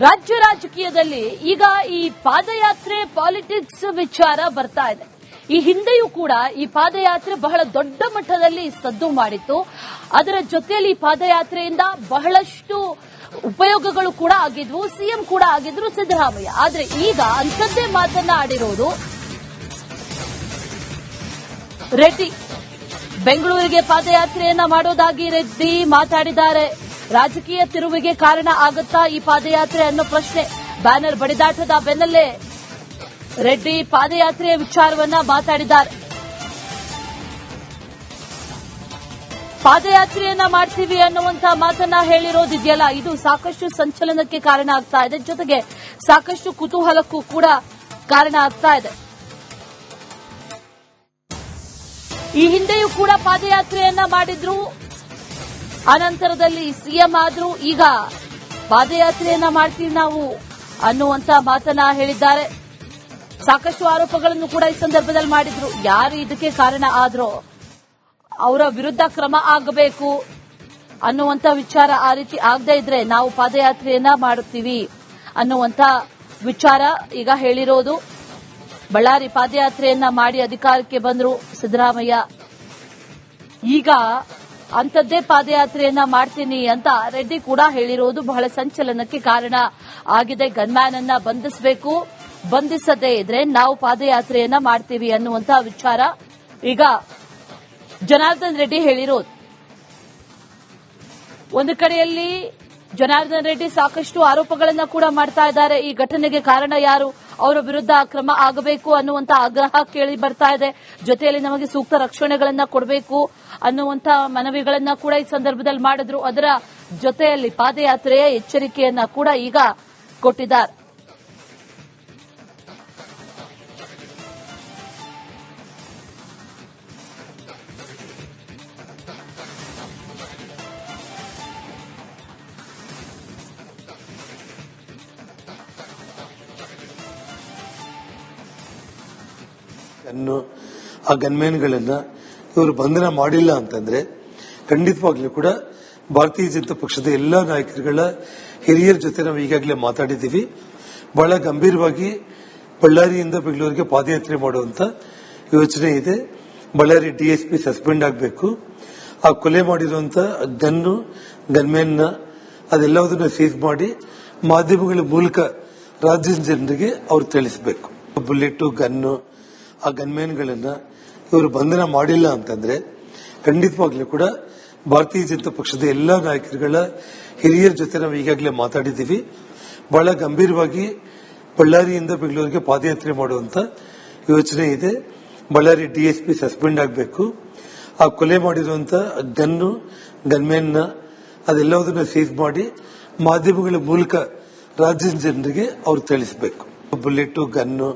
ರಾಜ್ಯ ರಾಜಕೀಯದಲ್ಲಿ ಈಗ ಈ ಪಾದಯಾತ್ರೆ ಪಾಲಿಟಿಕ್ಸ್ ವಿಚಾರ ಬರ್ತಾ ಇದೆ. ಈ ಹಿಂದೆಯೂ ಕೂಡ ಈ ಪಾದಯಾತ್ರೆ ಬಹಳ ದೊಡ್ಡ ಮಟ್ಟದಲ್ಲಿ ಸದ್ದು ಮಾಡಿತ್ತು. ಅದರ ಜೊತೆಯಲ್ಲಿ ಈ ಪಾದಯಾತ್ರೆಯಿಂದ ಬಹಳಷ್ಟು ಉಪಯೋಗಗಳು ಕೂಡ ಆಗಿದ್ವು. ಸಿಎಂ ಕೂಡ ಆಗಿದ್ರು ಸಿದ್ದರಾಮಯ್ಯ. ಆದ್ರೆ ಈಗ ಅಂಥದ್ದೇ ಮಾತನ್ನ ಆಡಿರೋದು ರೆಡ್ಡಿ. ಬೆಂಗಳೂರಿಗೆ ಪಾದಯಾತ್ರೆಯನ್ನ ಮಾಡೋದಾಗಿ ರೆಡ್ಡಿ ಮಾತಾಡಿದ್ದಾರೆ. ರಾಜಕೀಯ ತಿರುವಿಗೆ ಕಾರಣ ಆಗುತ್ತಾ ಈ ಪಾದಯಾತ್ರೆ ಅನ್ನೋ ಪ್ರಶ್ನೆ. ಬ್ಯಾನರ್ ಬಡಿದಾಟದ ಬೆನ್ನಲ್ಲೇ ರೆಡ್ಡಿ ಪಾದಯಾತ್ರೆಯ ವಿಚಾರವನ್ನ ಮಾತಾಡಿದ್ದಾರೆ. ಪಾದಯಾತ್ರೆಯನ್ನ ಮಾಡ್ತೀವಿ ಅನ್ನುವಂತ ಮಾತನ್ನ ಹೇಳಿರೋದಿದೆಯಲ್ಲ, ಇದು ಸಾಕಷ್ಟು ಸಂಚಲನಕ್ಕೆ ಕಾರಣ ಆಗ್ತಾ ಇದೆ. ಜೊತೆಗೆ ಸಾಕಷ್ಟು ಕುತೂಹಲಕ್ಕೂ ಕೂಡ ಕಾರಣ ಆಗ್ತಾ ಇದೆ. ಈ ಹಿಂದೆಯೂ ಕೂಡ ಪಾದಯಾತ್ರೆಯನ್ನ ಮಾಡಿದ್ರು, ಅನಂತರದಲ್ಲಿ ಸಿಎಂ ಆದ್ರು. ಈಗ ಪಾದಯಾತ್ರೆಯನ್ನ ಮಾಡ್ತೀವಿ ನಾವು ಅನ್ನುವಂತ ಮಾತನ್ನ ಹೇಳಿದ್ದಾರೆ. ಸಾಕಷ್ಟು ಆರೋಪಗಳನ್ನು ಕೂಡ ಈ ಸಂದರ್ಭದಲ್ಲಿ ಮಾಡಿದ್ರು. ಯಾರು ಇದಕ್ಕೆ ಕಾರಣ ಆದ್ರೋ ಅವರ ವಿರುದ್ಧ ಕ್ರಮ ಆಗಬೇಕು ಅನ್ನುವಂತ ವಿಚಾರ. ಆ ರೀತಿ ಆಗದೇ ಇದ್ರೆ ನಾವು ಪಾದಯಾತ್ರೆಯನ್ನ ಮಾಡುತ್ತೀವಿ ಅನ್ನುವಂತ ವಿಚಾರ ಈಗ ಹೇಳಿರೋದು. ಬಳ್ಳಾರಿ ಪಾದಯಾತ್ರೆಯನ್ನ ಮಾಡಿ ಅಧಿಕಾರಕ್ಕೆ ಬಂದ್ರು ಸಿದ್ದರಾಮಯ್ಯ. ಈಗ ಅಂಥದ್ದೇ ಪಾದಯಾತ್ರೆಯನ್ನ ಮಾಡ್ತೀನಿ ಅಂತ ರೆಡ್ಡಿ ಕೂಡ ಹೇಳಿರೋದು ಬಹಳ ಸಂಚಲನಕ್ಕೆ ಕಾರಣ ಆಗಿದೆ. ಗನ್ಮ್ಯಾನ್ ಅನ್ನ ಬಂಧಿಸಬೇಕು, ಬಂಧಿಸದೇ ಇದ್ರೆ ನಾವು ಪಾದಯಾತ್ರೆಯನ್ನ ಮಾಡ್ತೀವಿ ಅನ್ನುವಂತ ವಿಚಾರ ಈಗ ಜನಾರ್ದನ್ ರೆಡ್ಡಿ ಹೇಳಿರೋದು. ಒಂದು ಕಡೆಯಲ್ಲಿ ಜನಾರ್ದನ್ ರೆಡ್ಡಿ ಸಾಕಷ್ಟು ಆರೋಪಗಳನ್ನ ಕೂಡ ಮಾಡ್ತಾ ಇದ್ದಾರೆ. ಈ ಘಟನೆಗೆ ಕಾರಣ ಯಾರು, ಅವರ ವಿರುದ್ಧ ಕ್ರಮ ಆಗಬೇಕು ಅನ್ನುವಂತ ಆಗ್ರಹ ಕೇಳಿ ಬರ್ತಾ ಇದೆ. ಜೊತೆಯಲ್ಲಿ ನಮಗೆ ಸೂಕ್ತ ರಕ್ಷಣೆಗಳನ್ನ ಕೊಡಬೇಕು ಅನ್ನುವಂತ ಮನವಿಗಳನ್ನ ಕೂಡ ಈ ಸಂದರ್ಭದಲ್ಲಿ ಮಾಡಿದ್ರು. ಅದರ ಜೊತೆಯಲ್ಲಿ ಪಾದಯಾತ್ರೆಯ ಎಚ್ಚರಿಕೆಯನ್ನ ಕೂಡ ಈಗ ಕೊಟ್ಟಿದ್ದಾರೆ. ಆ ಗನ್ಮ್ಯಾನ್ಗಳನ್ನ ಇವರು ಬಂಧನ ಮಾಡಿಲ್ಲ ಅಂತಂದ್ರೆ ಖಂಡಿತವಾಗ್ಲೂ ಕೂಡ ಭಾರತೀಯ ಜನತಾ ಪಕ್ಷದ ಎಲ್ಲಾ ನಾಯಕರುಗಳ ಹಿರಿಯರ ಜೊತೆ ನಾವು ಈಗಾಗಲೇ ಮಾತಾಡಿದ್ದೀವಿ. ಬಹಳ ಗಂಭೀರವಾಗಿ ಬಳ್ಳಾರಿಯಿಂದ ಬೆಂಗಳೂರಿಗೆ ಪಾದಯಾತ್ರೆ ಮಾಡುವಂತ ಯೋಚನೆ ಇದೆ. ಬಳ್ಳಾರಿ ಡಿಎಸ್ಪಿ ಸಸ್ಪೆಂಡ್ ಆಗಬೇಕು. ಆ ಕೊಲೆ ಮಾಡಿರುವಂತ ಗನ್ಮ್ಯಾನ್ ಅದೆಲ್ಲದನ್ನ ಸೀಸ್ ಮಾಡಿ ಮಾಧ್ಯಮಗಳ ಮೂಲಕ ರಾಜ್ಯದ ಜನರಿಗೆ ಅವ್ರು ತಿಳಿಸಬೇಕು. ಬುಲೆಟ್ ಗನ್ನು ಆ ಗನ್ಮ್ಯಾನ್ಗಳನ್ನ ಇವರು ಬಂಧನ ಮಾಡಿಲ್ಲ ಅಂತಂದ್ರೆ ಖಂಡಿತವಾಗ್ಲೂ ಕೂಡ ಭಾರತೀಯ ಜನತಾ ಪಕ್ಷದ ಎಲ್ಲಾ ನಾಯಕರುಗಳ ಹಿರಿಯರ ಜೊತೆ ನಾವು ಈಗಾಗಲೇ ಮಾತಾಡಿದ್ದೀವಿ. ಬಹಳ ಗಂಭೀರವಾಗಿ ಬಳ್ಳಾರಿಯಿಂದ ಬೆಂಗಳೂರಿಗೆ ಪಾದಯಾತ್ರೆ ಮಾಡುವಂತ ಯೋಚನೆ ಇದೆ. ಬಳ್ಳಾರಿ ಡಿಎಸ್ಪಿ ಸಸ್ಪೆಂಡ್ ಆಗಬೇಕು. ಆ ಕೊಲೆ ಮಾಡಿರುವಂತ ಗನ್ಮ್ಯಾನ್ ಅದೆಲ್ಲದನ್ನ ಸೀಸ್ ಮಾಡಿ ಮಾಧ್ಯಮಗಳ ಮೂಲಕ ರಾಜ್ಯದ ಜನರಿಗೆ ಅವ್ರು ತಿಳಿಸಬೇಕು. ಬುಲೆಟ್ ಗನ್ನು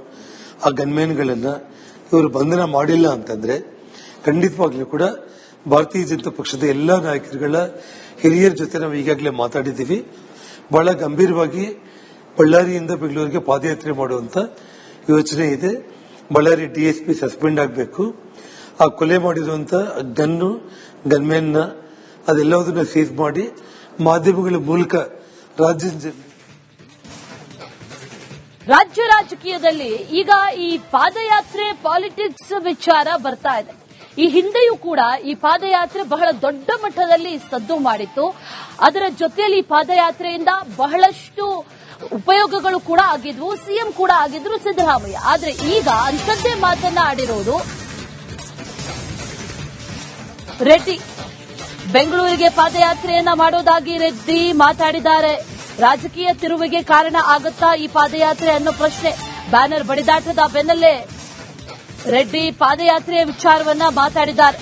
ಆ ಗನ್ಮ್ಯಾನ್ಗಳನ್ನ ಇವರು ಬಂಧನ ಮಾಡಿಲ್ಲ ಅಂತಂದ್ರೆ ಖಂಡಿತವಾಗ್ಲೂ ಕೂಡ ಭಾರತೀಯ ಜನತಾ ಪಕ್ಷದ ಎಲ್ಲಾ ನಾಯಕರುಗಳ ಹಿರಿಯರ ಜೊತೆ ನಾವು ಈಗಾಗಲೇ ಮಾತಾಡಿದ್ದೀವಿ. ಬಹಳ ಗಂಭೀರವಾಗಿ ಬಳ್ಳಾರಿಯಿಂದ ಬೆಂಗಳೂರಿಗೆ ಪಾದಯಾತ್ರೆ ಮಾಡುವಂತ ಯೋಚನೆ ಇದೆ. ಬಳ್ಳಾರಿ ಡಿಎಸ್ಪಿ ಸಸ್ಪೆಂಡ್ ಆಗಬೇಕು. ಆ ಕೊಲೆ ಮಾಡಿರುವಂತ ಗನ್ಮ್ಯಾನ್ ಅದೆಲ್ಲದನ್ನ ಸೀಸ್ ಮಾಡಿ ಮಾಧ್ಯಮಗಳ ಮೂಲಕ ರಾಜ್ಯದ ರಾಜ್ಯ ರಾಜಕೀಯದಲ್ಲಿ ಈಗ ಈ ಪಾದಯಾತ್ರೆ ಪಾಲಿಟಿಕ್ಸ್ ವಿಚಾರ ಬರ್ತಾ ಇದೆ. ಈ ಹಿಂದೆಯೂ ಕೂಡ ಈ ಪಾದಯಾತ್ರೆ ಬಹಳ ದೊಡ್ಡ ಮಟ್ಟದಲ್ಲಿ ಸದ್ದು ಮಾಡಿತ್ತು. ಅದರ ಜೊತೆಯಲ್ಲಿ ಈ ಪಾದಯಾತ್ರೆಯಿಂದ ಬಹಳಷ್ಟು ಉಪಯೋಗಗಳು ಕೂಡ ಆಗಿದ್ವು. ಸಿಎಂ ಕೂಡ ಆಗಿದ್ರು ಸಿದ್ದರಾಮಯ್ಯ. ಆದ್ರೆ ಈಗ ಅಂಥದ್ದೇ ಮಾತನ್ನ ಆಡಿರೋದು ರೆಡ್ಡಿ. ಬೆಂಗಳೂರಿಗೆ ಪಾದಯಾತ್ರೆಯನ್ನ ಮಾಡೋದಾಗಿ ರೆಡ್ಡಿ ಮಾತಾಡಿದ್ದಾರೆ. ರಾಜಕೀಯ ತಿರುವಿಗೆ ಕಾರಣ ಆಗುತ್ತಾ ಈ ಪಾದಯಾತ್ರೆ ಅನ್ನೋ ಪ್ರಶ್ನೆ. ಬ್ಯಾನರ್ ಬಡಿದಾಟದ ಬೆನ್ನಲ್ಲೇ ರೆಡ್ಡಿ ಪಾದಯಾತ್ರೆಯ ವಿಚಾರವನ್ನ ಮಾತಾಡಿದ್ದಾರೆ.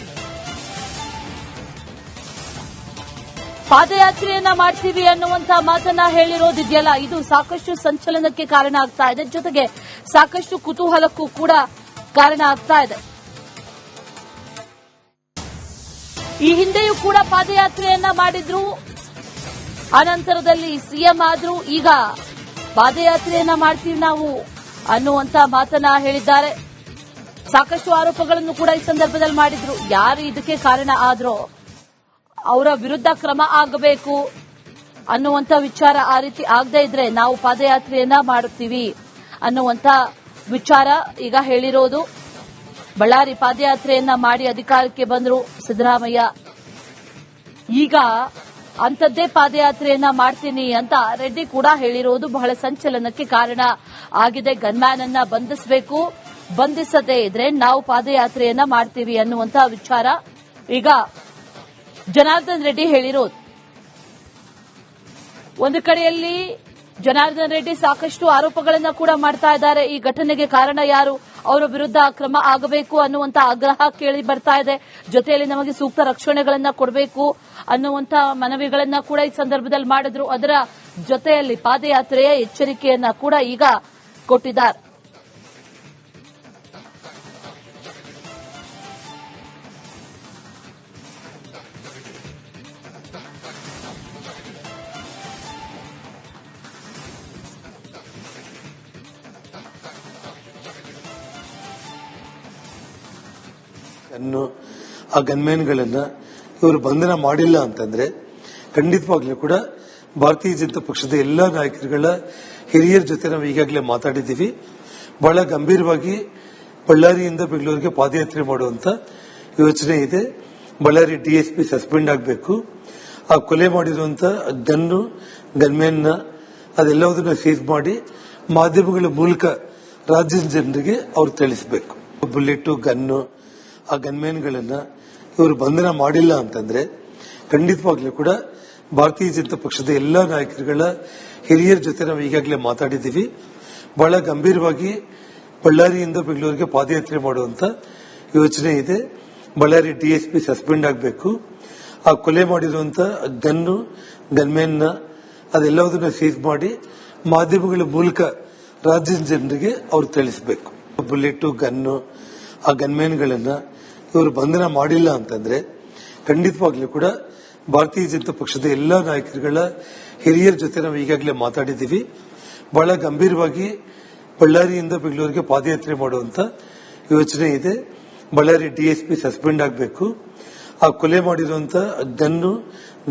ಪಾದಯಾತ್ರೆಯನ್ನ ಮಾಡ್ತೀವಿ ಅನ್ನುವಂತ ಮಾತನ್ನ ಹೇಳಿರೋದಿದೆಯಲ್ಲ, ಇದು ಸಾಕಷ್ಟು ಸಂಚಲನಕ್ಕೆ ಕಾರಣ ಆಗ್ತಾ ಇದೆ. ಜೊತೆಗೆ ಸಾಕಷ್ಟು ಕುತೂಹಲಕ್ಕೂ ಕೂಡ ಕಾರಣ ಆಗ್ತಾ ಇದೆ. ಈ ಹಿಂದೆಯೂ ಕೂಡ ಪಾದಯಾತ್ರೆಯನ್ನ ಮಾಡಿದ್ರು, ಅನಂತರದಲ್ಲಿ ಸಿಎಂ ಆದ್ರು. ಈಗ ಪಾದಯಾತ್ರೆಯನ್ನ ಮಾಡ್ತೀವಿ ನಾವು ಅನ್ನುವಂತ ಮಾತನ್ನ ಹೇಳಿದ್ದಾರೆ. ಸಾಕಷ್ಟು ಆರೋಪಗಳನ್ನು ಕೂಡ ಈ ಸಂದರ್ಭದಲ್ಲಿ ಮಾಡಿದ್ರು. ಯಾರು ಇದಕ್ಕೆ ಕಾರಣ ಆದ್ರೋ ಅವರ ವಿರುದ್ಧ ಕ್ರಮ ಆಗಬೇಕು ಅನ್ನುವಂತ ವಿಚಾರ ಆ ರೀತಿ ಆಗದೇ ಇದ್ರೆ ನಾವು ಪಾದಯಾತ್ರೆಯನ್ನ ಮಾಡುತ್ತೀವಿ ಅನ್ನುವಂತ ವಿಚಾರ ಈಗ ಹೇಳಿರೋದು. ಬಳ್ಳಾರಿ ಪಾದಯಾತ್ರೆಯನ್ನ ಮಾಡಿ ಅಧಿಕಾರಕ್ಕೆ ಬಂದ್ರು ಸಿದ್ದರಾಮಯ್ಯ. ಈಗ ಅಂಥದ್ದೇ ಪಾದಯಾತ್ರೆಯನ್ನ ಮಾಡ್ತೀನಿ ಅಂತ ರೆಡ್ಡಿ ಕೂಡ ಹೇಳಿರೋದು ಬಹಳ ಸಂಚಲನಕ್ಕೆ ಕಾರಣ ಆಗಿದೆ. ಗನ್ಮ್ಯಾನ್ ಅನ್ನ ಬಂಧಿಸಬೇಕು, ಬಂಧಿಸದೇ ಇದ್ರೆ ನಾವು ಪಾದಯಾತ್ರೆಯನ್ನ ಮಾಡ್ತೀವಿ ಅನ್ನುವಂತ ವಿಚಾರ ಈಗ ಜನಾರ್ದನ್ ರೆಡ್ಡಿ ಹೇಳಿರೋದು. ಒಂದು ಕಡೆಯಲ್ಲಿ ಜನಾರ್ದನ್ ರೆಡ್ಡಿ ಸಾಕಷ್ಟು ಆರೋಪಗಳನ್ನ ಕೂಡ ಮಾಡ್ತಾ ಇದ್ದಾರೆ. ಈ ಘಟನೆಗೆ ಕಾರಣ ಯಾರು, ಅವರ ವಿರುದ್ಧ ಕ್ರಮ ಆಗಬೇಕು ಅನ್ನುವಂತ ಆಗ್ರಹ ಕೇಳಿ ಬರ್ತಾ ಇದೆ. ಜೊತೆಯಲ್ಲಿ ನಮಗೆ ಸೂಕ್ತ ರಕ್ಷಣೆಗಳನ್ನ ಕೊಡಬೇಕು ಅನ್ನುವಂತ ಮನವಿಗಳನ್ನ ಕೂಡ ಈ ಸಂದರ್ಭದಲ್ಲಿ ಮಾಡಿದ್ರು. ಅದರ ಜೊತೆಯಲ್ಲಿ ಪಾದಯಾತ್ರೆಯ ಎಚ್ಚರಿಕೆಯನ್ನ ಕೂಡ ಈಗ ಕೊಟ್ಟಿದ್ದಾರೆ. ಆ ಗನ್ಮ್ಯಾನ್ಗಳನ್ನ ಇವರು ಬಂಧನ ಮಾಡಿಲ್ಲ ಅಂತಂದ್ರೆ ಖಂಡಿತವಾಗ್ಲೂ ಕೂಡ ಭಾರತೀಯ ಜನತಾ ಪಕ್ಷದ ಎಲ್ಲಾ ನಾಯಕರುಗಳ ಹಿರಿಯರ ಜೊತೆ ನಾವು ಈಗಾಗಲೇ ಮಾತಾಡಿದ್ದೀವಿ. ಬಹಳ ಗಂಭೀರವಾಗಿ ಬಳ್ಳಾರಿಯಿಂದ ಬೆಂಗಳೂರಿಗೆ ಪಾದಯಾತ್ರೆ ಮಾಡುವಂತ ಯೋಚನೆ ಇದೆ. ಬಳ್ಳಾರಿ ಡಿಎಸ್ಪಿ ಸಸ್ಪೆಂಡ್ ಆಗಬೇಕು. ಆ ಕೊಲೆ ಮಾಡಿರುವಂತ ಗನ್ಮ್ಯಾನ್ನ ಅದೆಲ್ಲದನ್ನ ಸೀಸ್ ಮಾಡಿ ಮಾಧ್ಯಮಗಳ ಮೂಲಕ ರಾಜ್ಯದ ಜನರಿಗೆ ಅವ್ರು ತಿಳಿಸಬೇಕು. ಬುಲೆಟ್ ಗನ್ನು ಆ ಗನ್ಮ್ಯಾನ್ಗಳನ್ನ ಇವರು ಬಂಧನ ಮಾಡಿಲ್ಲ ಅಂತಂದ್ರೆ ಖಂಡಿತವಾಗ್ಲೂ ಕೂಡ ಭಾರತೀಯ ಜನತಾ ಪಕ್ಷದ ಎಲ್ಲಾ ನಾಯಕರುಗಳ ಹಿರಿಯರ ಜೊತೆ ನಾವು ಈಗಾಗಲೇ ಮಾತಾಡಿದ್ದೀವಿ. ಬಹಳ ಗಂಭೀರವಾಗಿ ಬಳ್ಳಾರಿಯಿಂದ ಬೆಂಗಳೂರಿಗೆ ಪಾದಯಾತ್ರೆ ಮಾಡುವಂತ ಯೋಚನೆ ಇದೆ. ಬಳ್ಳಾರಿ ಡಿಎಸ್ಪಿ ಸಸ್ಪೆಂಡ್ ಆಗಬೇಕು. ಆ ಕೊಲೆ ಮಾಡಿರುವಂತ ಗನ್ಮ್ಯಾನ್ನ ಅದೆಲ್ಲದನ್ನ ಸೀಸ್ ಮಾಡಿ ಮಾಧ್ಯಮಗಳ ಮೂಲಕ ರಾಜ್ಯದ ಜನರಿಗೆ ಅವ್ರು ತಿಳಿಸಬೇಕು. ಬುಲೆಟ್ ಗನ್ನು ಆ ಗನ್ಮ್ಯಾನ್ಗಳನ್ನ ಇವರು ಬಂಧನ ಮಾಡಿಲ್ಲ ಅಂತಂದ್ರೆ ಖಂಡಿತವಾಗ್ಲೂ ಕೂಡ ಭಾರತೀಯ ಜನತಾ ಪಕ್ಷದ ಎಲ್ಲಾ ನಾಯಕರುಗಳ ಹಿರಿಯರ ಜೊತೆ ನಾವು ಈಗಾಗಲೇ ಮಾತಾಡಿದ್ದೀವಿ. ಬಹಳ ಗಂಭೀರವಾಗಿ ಬಳ್ಳಾರಿಯಿಂದ ಬೆಂಗಳೂರಿಗೆ ಪಾದಯಾತ್ರೆ ಮಾಡುವಂತ ಯೋಚನೆ ಇದೆ. ಬಳ್ಳಾರಿ ಡಿಎಸ್ಪಿ ಸಸ್ಪೆಂಡ್ ಆಗಬೇಕು. ಆ ಕೊಲೆ ಮಾಡಿರುವಂತ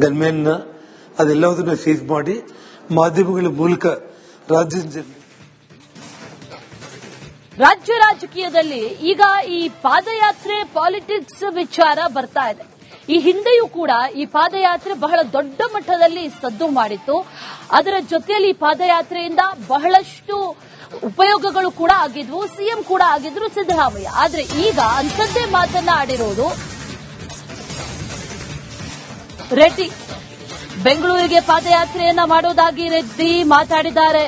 ಗನ್ಮ್ಯಾನ್ನ ಅದೆಲ್ಲದನ್ನ ಸೀಸ್ ಮಾಡಿ ಮಾಧ್ಯಮಗಳ ಮೂಲಕ ರಾಜ್ಯದ ಜನರಿಗೆ ರಾಜ್ಯ ರಾಜಕೀಯದಲ್ಲಿ ಈಗ ಈ ಪಾದಯಾತ್ರೆ ಪಾಲಿಟಿಕ್ಸ್ ವಿಚಾರ ಬರ್ತಾ ಇದೆ. ಈ ಹಿಂದೆಯೂ ಕೂಡ ಈ ಪಾದಯಾತ್ರೆ ಬಹಳ ದೊಡ್ಡ ಮಟ್ಟದಲ್ಲಿ ಸದ್ದು ಮಾಡಿತ್ತು. ಅದರ ಜೊತೆಯಲ್ಲಿ ಈ ಪಾದಯಾತ್ರೆಯಿಂದ ಬಹಳಷ್ಟು ಉಪಯೋಗಗಳು ಕೂಡ ಆಗಿದ್ವು. ಸಿಎಂ ಕೂಡ ಆಗಿದ್ರು ಸಿದ್ದರಾಮಯ್ಯ. ಆದ್ರೆ ಈಗ ಅಂಥದ್ದೇ ಮಾತನ್ನ ಆಡಿರೋದು ರೆಡ್ಡಿ. ಬೆಂಗಳೂರಿಗೆ ಪಾದಯಾತ್ರೆಯನ್ನ ಮಾಡೋದಾಗಿ ರೆಡ್ಡಿ ಮಾತಾಡಿದ್ದಾರೆ.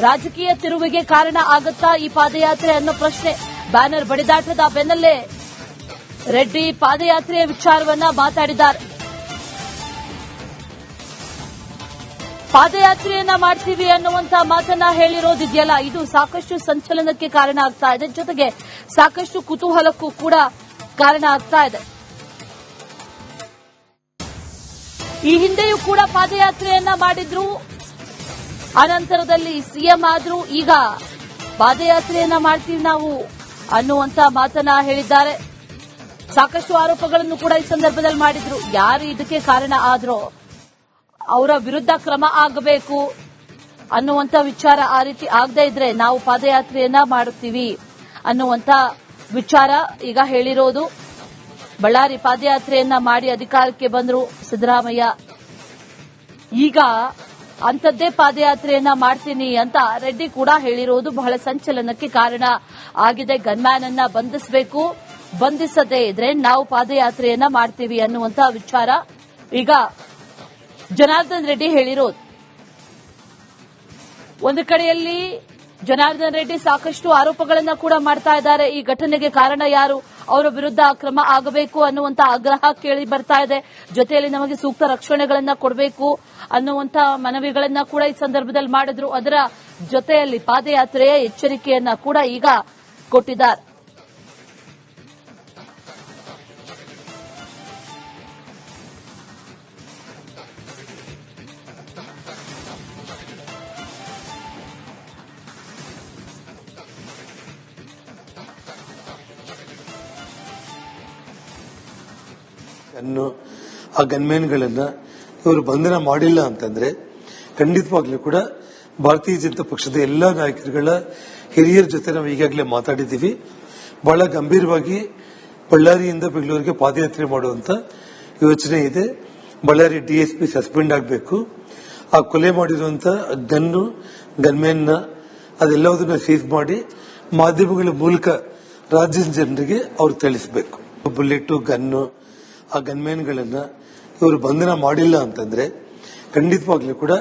ರಾಜಕೀಯ ತಿರುವಿಗೆ ಕಾರಣ ಆಗುತ್ತಾ ಈ ಪಾದಯಾತ್ರೆ ಅನ್ನೋ ಪ್ರಶ್ನೆ. ಬ್ಯಾನರ್ ಬಡಿದಾಟದ ಬೆನ್ನಲ್ಲೇ ರೆಡ್ಡಿ ಪಾದಯಾತ್ರೆಯ ವಿಚಾರವನ್ನ ಮಾತಾಡಿದ್ದಾರೆ. ಪಾದಯಾತ್ರೆಯನ್ನ ಮಾಡ್ತೀವಿ ಅನ್ನುವಂತ ಮಾತನ್ನ ಹೇಳಿರೋದಿದೆಯಲ್ಲ, ಇದು ಸಾಕಷ್ಟು ಸಂಚಲನಕ್ಕೆ ಕಾರಣ ಆಗ್ತಾ ಇದೆ. ಜೊತೆಗೆ ಸಾಕಷ್ಟು ಕುತೂಹಲಕ್ಕೂ ಕೂಡ ಕಾರಣ ಆಗ್ತಾ ಇದೆ. ಈ ಹಿಂದೆಯೂ ಕೂಡ ಪಾದಯಾತ್ರೆಯನ್ನ ಮಾಡಿದ್ರು. ಅನಂತರದಲ್ಲಿ ಸಿಎಂ ಆದ್ರೂ ಈಗ ಪಾದಯಾತ್ರೆಯನ್ನ ಮಾಡ್ತೀವಿ ನಾವು ಅನ್ನುವಂತ ಮಾತನ್ನ ಹೇಳಿದ್ದಾರೆ. ಸಾಕಷ್ಟು ಆರೋಪಗಳನ್ನು ಕೂಡ ಈ ಸಂದರ್ಭದಲ್ಲಿ ಮಾಡಿದ್ರು. ಯಾರು ಇದಕ್ಕೆ ಕಾರಣ ಆದ್ರೋ ಅವರ ವಿರುದ್ಧ ಕ್ರಮ ಆಗಬೇಕು ಅನ್ನುವಂತ ವಿಚಾರ ಆ ರೀತಿ ಆಗದೇ ಇದ್ರೆ ನಾವು ಪಾದಯಾತ್ರೆಯನ್ನ ಮಾಡುತ್ತೀವಿ ಅನ್ನುವಂತ ವಿಚಾರ ಈಗ ಹೇಳಿರೋದು. ಬಳ್ಳಾರಿ ಪಾದಯಾತ್ರೆಯನ್ನ ಮಾಡಿ ಅಧಿಕಾರಕ್ಕೆ ಬಂದ್ರು ಸಿದ್ದರಾಮಯ್ಯ. ಈಗ ಅಂಥದ್ದೇ ಪಾದಯಾತ್ರೆಯನ್ನ ಮಾಡ್ತೀನಿ ಅಂತ ರೆಡ್ಡಿ ಕೂಡ ಹೇಳಿರೋದು ಬಹಳ ಸಂಚಲನಕ್ಕೆ ಕಾರಣ ಆಗಿದೆ. ಗನ್ಮ್ಯಾನ್ ಅನ್ನ ಬಂಧಿಸಬೇಕು, ಬಂಧಿಸದೇ ಇದ್ರೆ ನಾವು ಪಾದಯಾತ್ರೆಯನ್ನ ಮಾಡ್ತೀವಿ ಅನ್ನುವಂತ ವಿಚಾರ ಈಗ ಜನಾರ್ದನ್ ರೆಡ್ಡಿ ಹೇಳಿರೋದು. ಒಂದು ಕಡೆಯಲ್ಲಿ ಜನಾರ್ದನ್ ರೆಡ್ಡಿ ಸಾಕಷ್ಟು ಆರೋಪಗಳನ್ನ ಕೂಡ ಮಾಡ್ತಾ ಇದ್ದಾರೆ. ಈ ಘಟನೆಗೆ ಕಾರಣ ಯಾರು, ಅವರ ವಿರುದ್ಧ ಕ್ರಮ ಆಗಬೇಕು ಅನ್ನುವಂತ ಆಗ್ರಹ ಕೇಳಿ ಬರ್ತಾ ಇದೆ. ಜೊತೆಯಲ್ಲಿ ನಮಗೆ ಸೂಕ್ತ ರಕ್ಷಣೆಗಳನ್ನ ಕೊಡಬೇಕು ಅನ್ನುವಂತ ಮನವಿಗಳನ್ನ ಕೂಡ ಈ ಸಂದರ್ಭದಲ್ಲಿ ಮಾಡಿದ್ರು. ಅದರ ಜೊತೆಯಲ್ಲಿ ಪಾದಯಾತ್ರೆಯ ಎಚ್ಚರಿಕೆಯನ್ನ ಕೂಡ ಈಗ ಕೊಟ್ಟಿದ್ದಾರೆ. ಆ ಗನ್ಮ್ಯಾನ್ಗಳನ್ನ ಇವರು ಬಂಧನ ಮಾಡಿಲ್ಲ ಅಂತಂದ್ರೆ ಖಂಡಿತವಾಗ್ಲೂ ಕೂಡ ಭಾರತೀಯ ಜನತಾ ಪಕ್ಷದ ಎಲ್ಲಾ ನಾಯಕರುಗಳ ಹಿರಿಯರ ಜೊತೆ ನಾವು ಈಗಾಗಲೇ ಮಾತಾಡಿದ್ದೀವಿ. ಬಹಳ ಗಂಭೀರವಾಗಿ ಬಳ್ಳಾರಿಯಿಂದ ಬೆಂಗಳೂರಿಗೆ ಪಾದಯಾತ್ರೆ ಮಾಡುವಂತ ಯೋಚನೆ ಇದೆ. ಬಳ್ಳಾರಿ ಡಿಎಸ್ಪಿ ಸಸ್ಪೆಂಡ್ ಆಗಬೇಕು. ಆ ಕೊಲೆ ಮಾಡಿರುವಂತ ಗನ್ಮೆನ್ ಅದೆಲ್ಲದನ್ನ ಸೀಸ್ ಮಾಡಿ ಮಾಧ್ಯಮಗಳ ಮೂಲಕ ರಾಜ್ಯದ ಜನರಿಗೆ ಅವ್ರು ತಿಳಿಸಬೇಕು. ಬುಲೆಟ್ ಗನ್ನು ಆ ಗನ್ಮೆನ್ಗಳನ್ನ ಇವರು ಬಂಧನ ಮಾಡಿಲ್ಲ ಅಂತಂದ್ರೆ ಖಂಡಿತವಾಗ್ಲೂ ಕೂಡ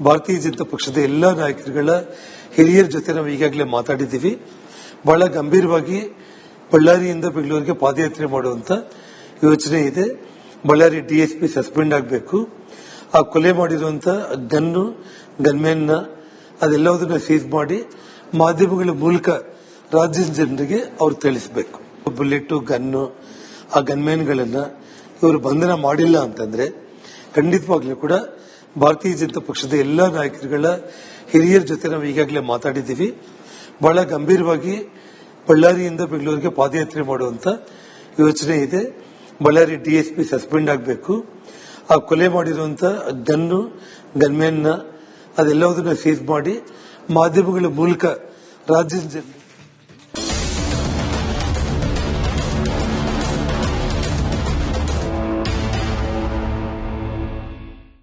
ಭಾರತೀಯ ಜನತಾ ಪಕ್ಷದ ಎಲ್ಲಾ ನಾಯಕರುಗಳ ಹಿರಿಯರ ಜೊತೆ ನಾವು ಈಗಾಗಲೇ ಮಾತಾಡಿದ್ದೀವಿ. ಬಹಳ ಗಂಭೀರವಾಗಿ ಬಳ್ಳಾರಿಯಿಂದ ಬೆಂಗಳೂರಿಗೆ ಪಾದಯಾತ್ರೆ ಮಾಡುವಂತ ಯೋಚನೆ ಇದೆ. ಬಳ್ಳಾರಿ ಡಿಎಸ್ಪಿ ಸಸ್ಪೆಂಡ್ ಆಗಬೇಕು. ಆ ಕೊಲೆ ಮಾಡಿರುವಂತ ಗನ್ಮೆನ್ ಅದೆಲ್ಲದನ್ನ ಸೀಸ್ ಮಾಡಿ ಮಾಧ್ಯಮಗಳ ಮೂಲಕ ರಾಜ್ಯದ ಜನರಿಗೆ ಅವ್ರು ತಿಳಿಸಬೇಕು. ಬುಲೆಟ್ ಗನ್ನು ಆ ಗನ್ಮೆನ್ಗಳನ್ನ ಇವರು ಬಂಧನ ಮಾಡಿಲ್ಲ ಅಂತಂದ್ರೆ ಖಂಡಿತವಾಗ್ಲೂ ಕೂಡ ಭಾರತೀಯ ಜನತಾ ಪಕ್ಷದ ಎಲ್ಲಾ ನಾಯಕರುಗಳ ಹಿರಿಯರ ಜೊತೆ ನಾವು ಈಗಾಗಲೇ ಮಾತಾಡಿದ್ದೀವಿ. ಬಹಳ ಗಂಭೀರವಾಗಿ ಬಳ್ಳಾರಿಯಿಂದ ಬೆಂಗಳೂರಿಗೆ ಪಾದಯಾತ್ರೆ ಮಾಡುವಂತ ಯೋಚನೆ ಇದೆ. ಬಳ್ಳಾರಿ ಡಿಎಸ್ಪಿ ಸಸ್ಪೆಂಡ್ ಆಗಬೇಕು. ಆ ಕೊಲೆ ಮಾಡಿರುವಂತ ಗನ್ಮೆನ್ ಅದೆಲ್ಲದನ್ನ ಸೀಸ್ ಮಾಡಿ ಮಾಧ್ಯಮಗಳ ಮೂಲಕ ರಾಜ್ಯದ